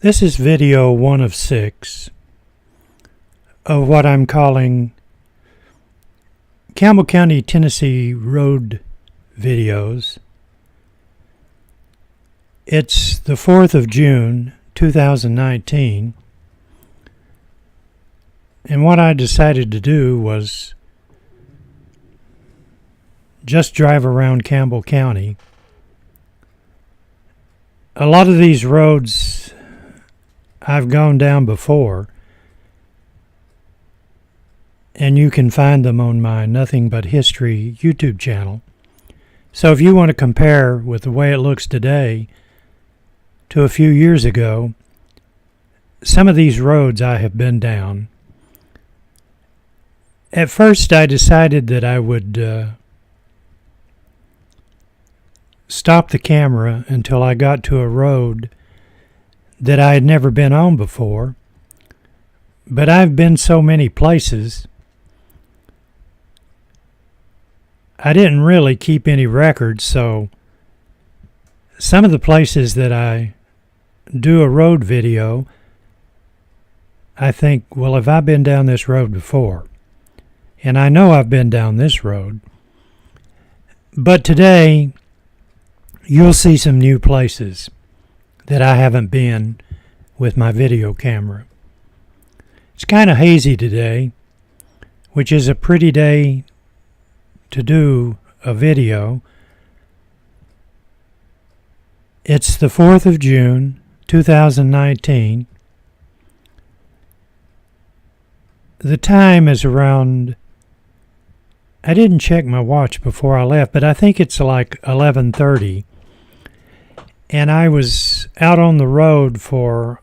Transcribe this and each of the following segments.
This is video 1 of 6 of what I'm calling Campbell County, Tennessee road videos. It's the 4th of June, 2019, and what I decided to do was just drive around Campbell County. A lot of these roads I've gone down before, and you can find them on my Nothing But History YouTube channel. So if you want to compare with the way it looks today to a few years ago, some of these roads I have been down. At first I decided that I would stop the camera until I got to a road that I had never been on before, but I've been so many places I didn't really keep any records, so some of the places that I do a road video, I think, well, have I been down this road before? And I know I've been down this road. But today, you'll see some new places that I haven't been with my video camera. It's kind of hazy today, which is a pretty day to do a video. It's the 4th of June, 2019. The time is around, I didn't check my watch before I left, but I think it's like 11:30. And I was out on the road for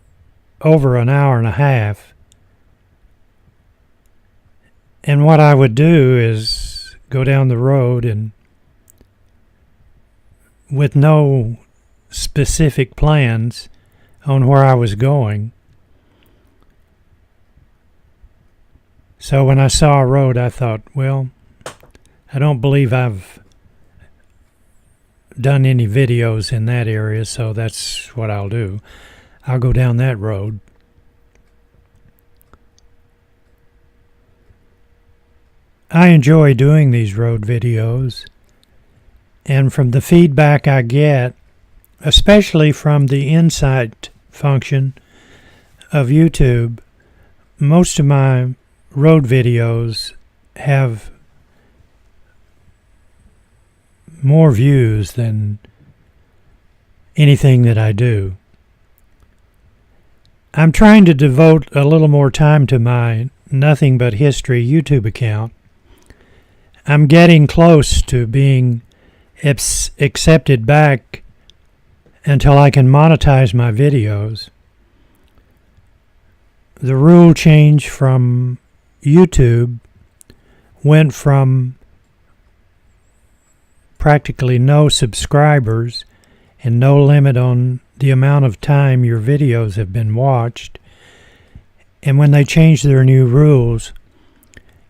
over an hour and a half. And what I would do is go down the road and with no specific plans on where I was going. So when I saw a road, I thought, well, I don't believe I've done any videos in that area, so that's what I'll do. I'll go down that road. I enjoy doing these road videos, and from the feedback I get, especially from the insight function of YouTube, most of my road videos have more views than anything that I do. I'm trying to devote a little more time to my Nothing But History YouTube account. I'm getting close to being accepted back until I can monetize my videos. The rule change from YouTube went from practically no subscribers and no limit on the amount of time your videos have been watched. And when they changed their new rules,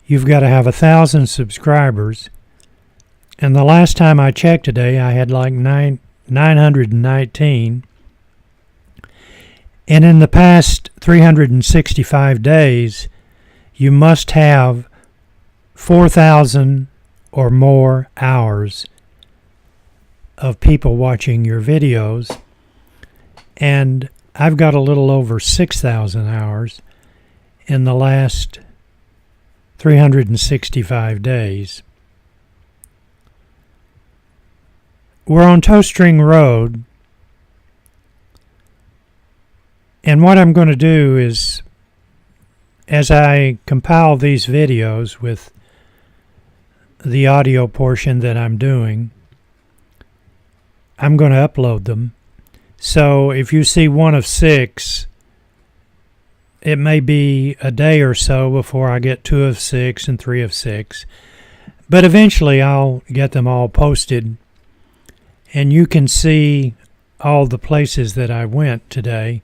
you've got to have 1,000 subscribers. And the last time I checked today, I had like 919. And in the past 365 days, you must have 4,000 or more hours of people watching your videos, and I've got a little over 6,000 hours in the last 365 days. We're on Toe String Road, and what I'm going to do is, as I compile these videos with the audio portion that I'm doing, I'm going to upload them. So if you see 1 of 6, it may be a day or so before I get 2 of 6 and 3 of 6. But eventually I'll get them all posted, and you can see all the places that I went today.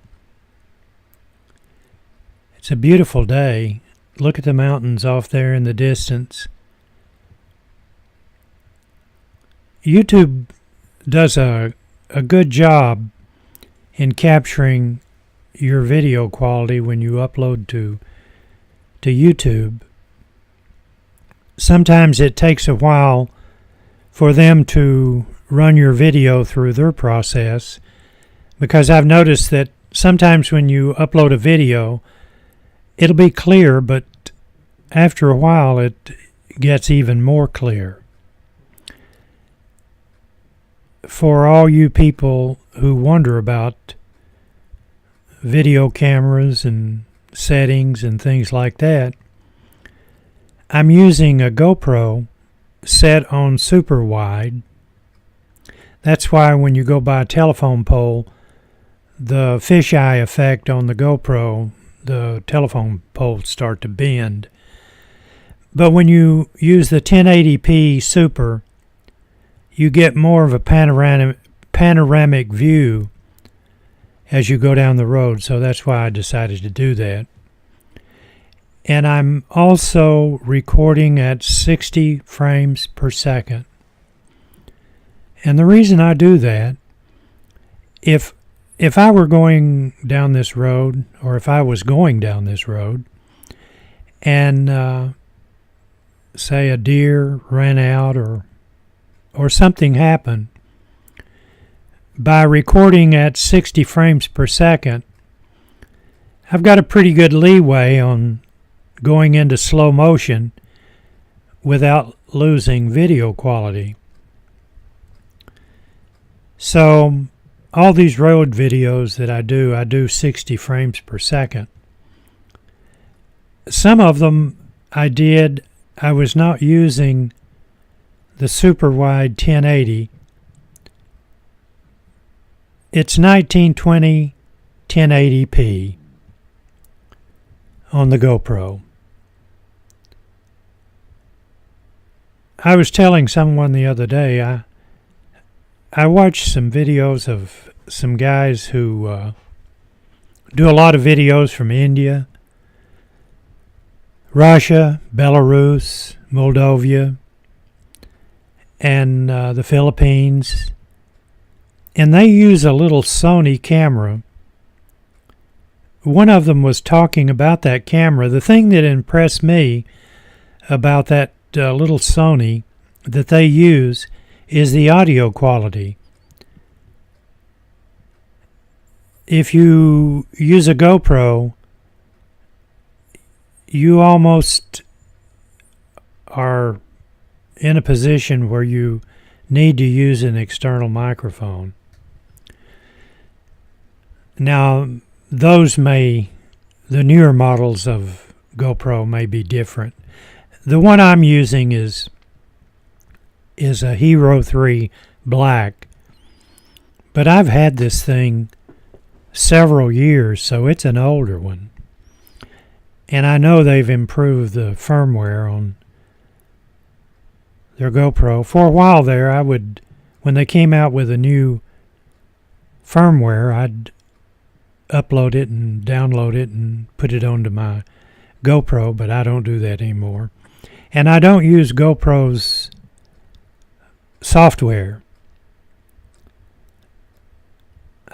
It's a beautiful day. Look at the mountains off there in the distance. YouTube does a good job in capturing your video quality when you upload to YouTube. Sometimes it takes a while for them to run your video through their process, because I've noticed that sometimes when you upload a video, it'll be clear, but after a while it gets even more clear. For all you people who wonder about video cameras and settings and things like that, I'm using a GoPro set on super wide. That's why when you go by a telephone pole, the fisheye effect on the GoPro, the telephone poles start to bend. But when you use the 1080p super, you get more of a panoramic view as you go down the road, so that's why I decided to do that. And I'm also recording at 60 frames per second. And the reason I do that, if I were going down this road, or if I was going down this road, and say a deer ran out or something happened, by recording at 60 frames per second, I've got a pretty good leeway on going into slow motion without losing video quality. So all these road videos that I do 60 frames per second. Some of them I was not using the super wide 1080. It's 1920 1080p on the GoPro. I was telling someone the other day, I watched some videos of some guys who do a lot of videos from India, Russia, Belarus, Moldova, and the Philippines. And they use a little Sony camera. One of them was talking about that camera. The thing that impressed me about that little Sony that they use is the audio quality. If you use a GoPro, you almost are in a position where you need to use an external microphone. Now, the newer models of GoPro may be different. The one I'm using is a Hero 3 Black, but I've had this thing several years, so it's an older one. And I know they've improved the firmware on their GoPro. For a while there, when they came out with a new firmware, I'd upload it and download it and put it onto my GoPro, but I don't do that anymore. And I don't use GoPro's software.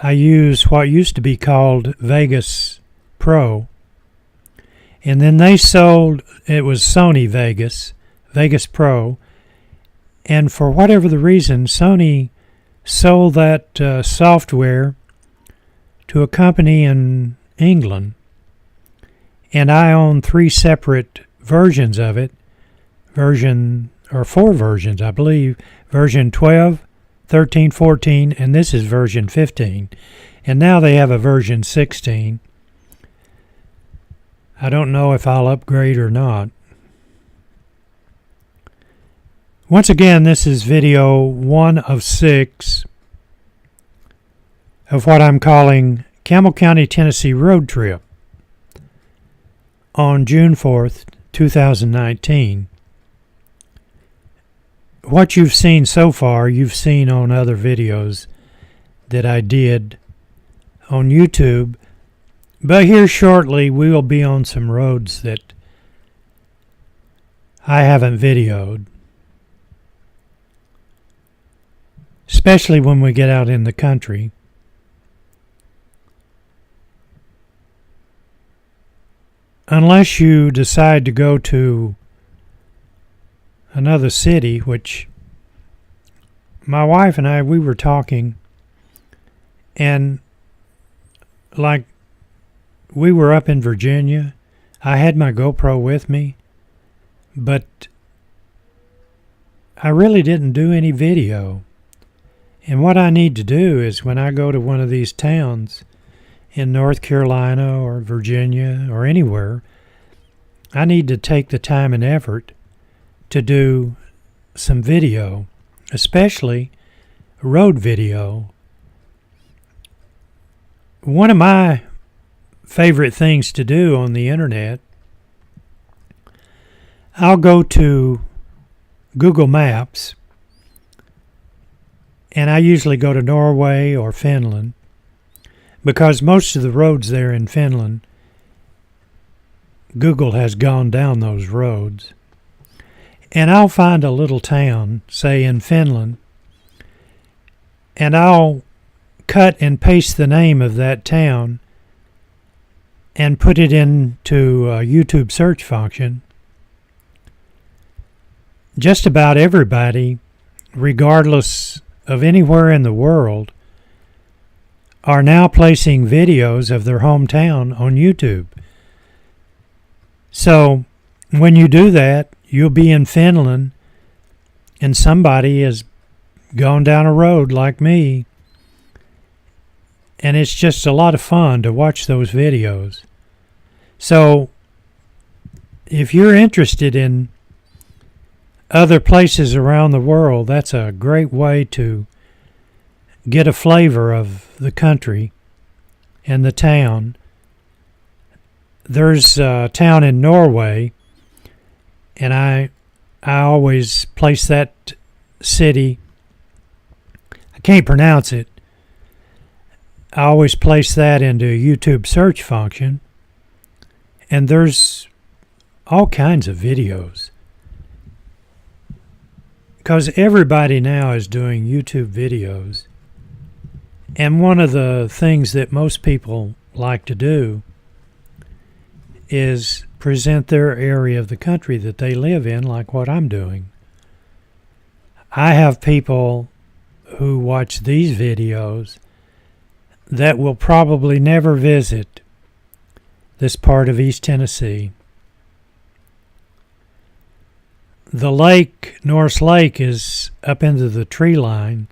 I use what used to be called Vegas Pro, and then they sold, it was Sony Vegas Pro, and for whatever the reason, Sony sold that software to a company in England, and I own 3 separate versions of it, 4 versions, I believe, version 12, 13, 14, and this is version 15, and now they have a version 16. I don't know if I'll upgrade or not. Once again, this is video 1 of 6 of what I'm calling Campbell County, Tennessee road trip on June 4th, 2019. What you've seen so far, you've seen on other videos that I did on YouTube, but here shortly we will be on some roads that I haven't videoed, especially when we get out in the country. unless you decide to go to another city, which my wife and I, we were talking, and like we were up in Virginia. I had my GoPro with me, but I really didn't do any video. And what I need to do is when I go to one of these towns in North Carolina or Virginia or anywhere, I need to take the time and effort to do some video, especially road video. One of my favorite things to do on the internet, I'll go to Google Maps, and I usually go to Norway or Finland, because most of the roads there in Finland, Google has gone down those roads. And I'll find a little town, say in Finland, and I'll cut and paste the name of that town and put it into a YouTube search function. Just about everybody, regardless of anywhere in the world, are now placing videos of their hometown on YouTube. So when you do that, you'll be in Finland and somebody has gone down a road like me, and it's just a lot of fun to watch those videos. So if you're interested in other places around the world, that's a great way to get a flavor of the country and the town. There's a town in Norway, and I always place that city. I can't pronounce it. I always place that into a YouTube search function, and there's all kinds of videos. Because everybody now is doing YouTube videos. And one of the things that most people like to do is present their area of the country that they live in, like what I'm doing. I have people who watch these videos that will probably never visit this part of East Tennessee. The lake, Norris Lake, is up into the tree line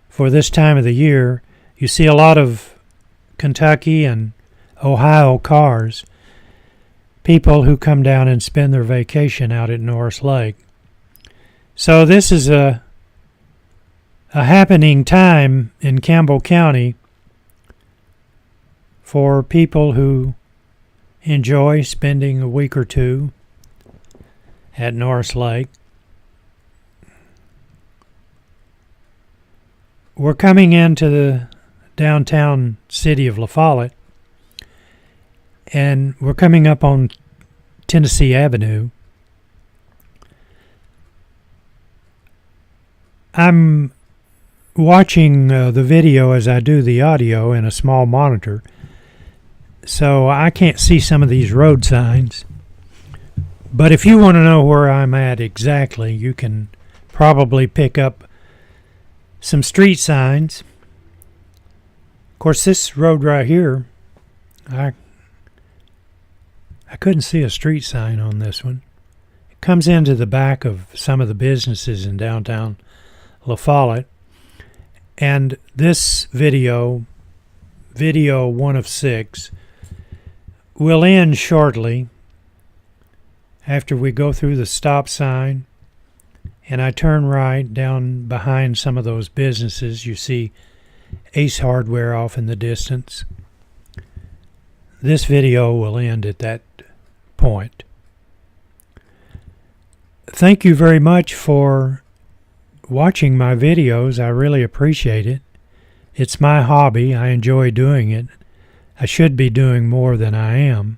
for this time of the year. You see a lot of Kentucky and Ohio cars, people who come down and spend their vacation out at Norris Lake. So this is a happening time in Campbell County for people who enjoy spending a week or two at Norris Lake. We're coming into the downtown city of La Follette, and we're coming up on Tennessee Avenue. I'm watching the video as I do the audio in a small monitor, so I can't see some of these road signs. But if you want to know where I'm at exactly, you can probably pick up some street signs. Of course, this road right here, I couldn't see a street sign on this one. It comes into the back of some of the businesses in downtown La Follette. And this video 1 of 6, will end shortly after we go through the stop sign and I turn right down behind some of those businesses. You see Ace Hardware off in the distance. This video will end at that point. Thank you very much for watching my videos. I really appreciate it. It's my hobby. I enjoy doing it. I should be doing more than I am.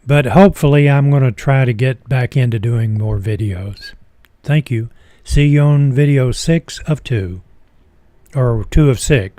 But hopefully I'm going to try to get back into doing more videos. Thank you. See you on video 6 of 2. Or 2 of 6.